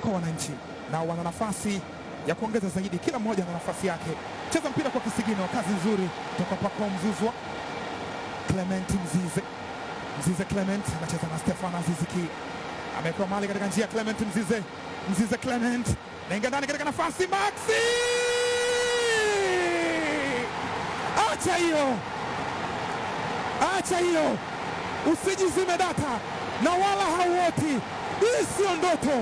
kwa wananchi, na wana nafasi ya kuongeza zaidi. Kila mmoja ana nafasi yake. Cheza mpira kwa kisigino, kazi nzuri kutoka Pacome Zouzoua. Clement Mzize, Mzize Clement anacheza na Stefano Aziz Ki, amekuwa mali katika njia. Clement Mzize, Mzize Clement naingia ndani katika nafasi. Maxi, acha hiyo, acha hiyo, usijizime data na wala hauoti. Hii sio ndoto,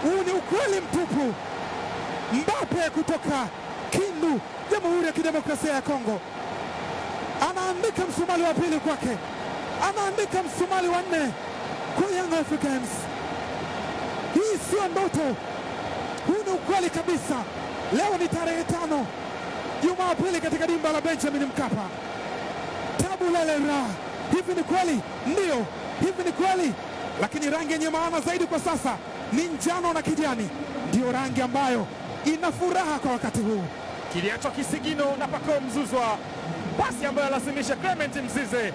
huu ni ukweli mtupu. Mbappe kutoka Kindu, Jamhuri ya Kidemokrasia ya Kongo, anaandika msumali wa pili kwake, anaandika msumali wa 4 kwa Young Africans. Hii sio ndoto, huu ni ukweli kabisa. Leo ni tarehe 5 Jumapili katika dimba la Benjamin Mkapa. Tabu lele ra. Hivi ni kweli? Ndio, hivi ni kweli. Lakini rangi yenye maana zaidi kwa sasa ni njano na kijani, ndio rangi ambayo ina furaha kwa wakati huu. Kiliachwa kisigino na Pacome Zouzoua, pasi ambayo alazimisha Clement Mzize,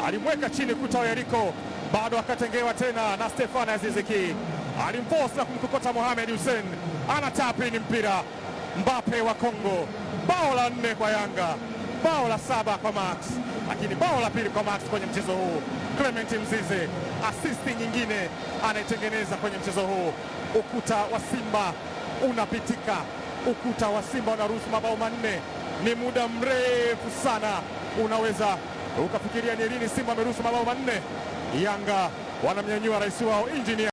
alimweka chini kuta Yeriko, bado akatengewa tena na Stefano Aziz Ki, alimforce na kumkokota Mohamed Hussein, anatapi ni mpira. Mbappe wa Kongo, bao la 4 kwa Yanga, bao la 7 kwa Max, lakini bao la pili kwa Max kwenye mchezo huu. Clement Mzize, assist nyingine anaitengeneza kwenye mchezo huu. Ukuta wa Simba unapitika, ukuta wa Simba unaruhusu mabao 4. Ni muda mrefu sana, unaweza ukafikiria ni lini Simba ameruhusu mabao 4. Yanga wanamnyanyua rais wao Engineer